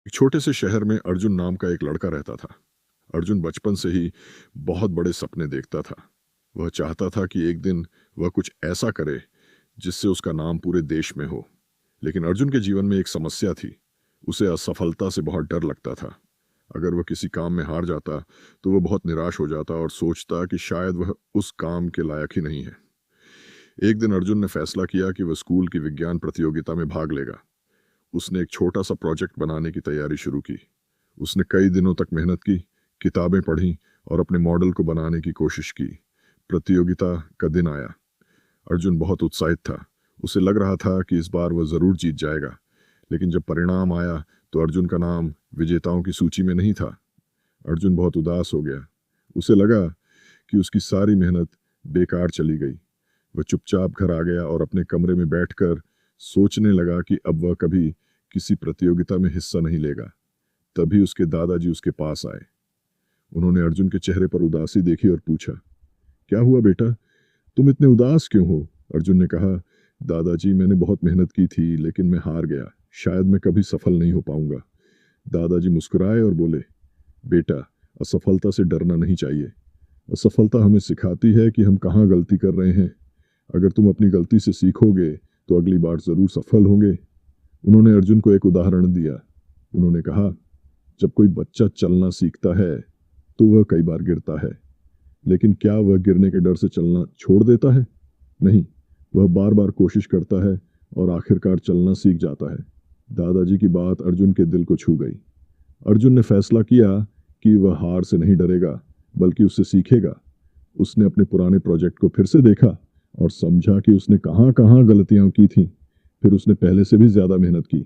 एक छोटे से शहर में अर्जुन नाम का एक लड़का रहता था। अर्जुन बचपन से ही बहुत बड़े सपने देखता था। वह चाहता था कि एक दिन वह कुछ ऐसा करे जिससे उसका नाम पूरे देश में हो। लेकिन अर्जुन के जीवन में एक समस्या थी। उसे असफलता से बहुत डर लगता था। अगर वह किसी काम में हार जाता तो वह बहुत निराश हो जाता और सोचता कि शायद वह उस काम के लायक ही नहीं है। एक दिन अर्जुन ने फैसला किया कि वह स्कूल की विज्ञान प्रतियोगिता में भाग लेगा। उसने एक छोटा सा प्रोजेक्ट बनाने की तैयारी शुरू की। उसने कई दिनों तक मेहनत की, किताबें पढ़ी और अपने मॉडल को बनाने की कोशिश की। प्रतियोगिता का दिन आया। अर्जुन बहुत उत्साहित था। उसे लग रहा था कि इस बार वह जरूर जीत जाएगा। लेकिन जब परिणाम आया तो अर्जुन का नाम विजेताओं की सूची में नहीं था। अर्जुन बहुत उदास हो गया। उसे लगा कि उसकी सारी मेहनत बेकार चली गई। वह चुपचाप घर आ गया और अपने कमरे में बैठकर सोचने लगा कि अब वह कभी किसी प्रतियोगिता में हिस्सा नहीं लेगा। तभी उसके दादाजी उसके पास आए। उन्होंने अर्जुन के चेहरे पर उदासी देखी और पूछा, क्या हुआ बेटा, तुम इतने उदास क्यों हो? अर्जुन ने कहा, दादाजी मैंने बहुत मेहनत की थी लेकिन मैं हार गया। शायद मैं कभी सफल नहीं हो पाऊंगा। दादाजी मुस्कुराए और बोले, बेटा, असफलता से डरना नहीं चाहिए। असफलता हमें सिखाती है कि हम कहाँ गलती कर रहे हैं। अगर तुम अपनी गलती से सीखोगे तो अगली बार जरूर सफल होंगे। उन्होंने अर्जुन को एक उदाहरण दिया। उन्होंने कहा, जब कोई बच्चा चलना सीखता है तो वह कई बार गिरता है, लेकिन क्या वह गिरने के डर से चलना छोड़ देता है? नहीं, वह बार बार कोशिश करता है और आखिरकार चलना सीख जाता है। दादाजी की बात अर्जुन के दिल को छू गई। अर्जुन ने फैसला किया कि वह हार से नहीं डरेगा बल्कि उससे सीखेगा। उसने अपने पुराने प्रोजेक्ट को फिर से देखा और समझा कि उसने कहाँ कहाँ गलतियां की थीं। फिर उसने पहले से भी ज्यादा मेहनत की।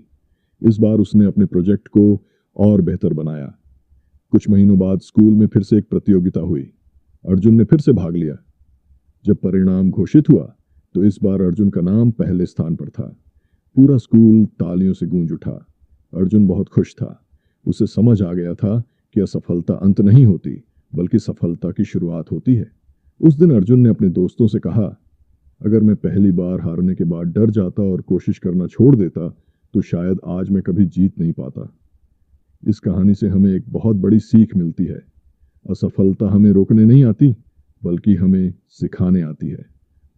इस बार उसने अपने प्रोजेक्ट को और बेहतर बनाया। कुछ महीनों बाद स्कूल में फिर से एक प्रतियोगिता हुई। अर्जुन ने फिर से भाग लिया। जब परिणाम घोषित हुआ तो इस बार अर्जुन का नाम पहले स्थान पर था। पूरा स्कूल तालियों से गूंज उठा। अर्जुन बहुत खुश था। उसे समझ आ गया था कि असफलता अंत नहीं होती बल्कि सफलता की शुरुआत होती है। उस दिन अर्जुन ने अपने दोस्तों से कहा, अगर मैं पहली बार हारने के बाद डर जाता और कोशिश करना छोड़ देता तो शायद आज मैं कभी जीत नहीं पाता। इस कहानी से हमें एक बहुत बड़ी सीख मिलती है। असफलता हमें रोकने नहीं आती बल्कि हमें सिखाने आती है।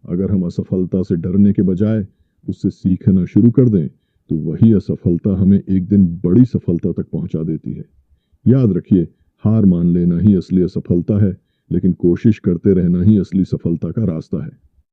अगर हम असफलता से डरने के बजाय उससे सीखना शुरू कर दें तो वही असफलता हमें एक दिन बड़ी सफलता तक पहुंचा देती है। याद रखिए, हार मान लेना ही असली असफलता है, लेकिन कोशिश करते रहना ही असली सफलता का रास्ता है।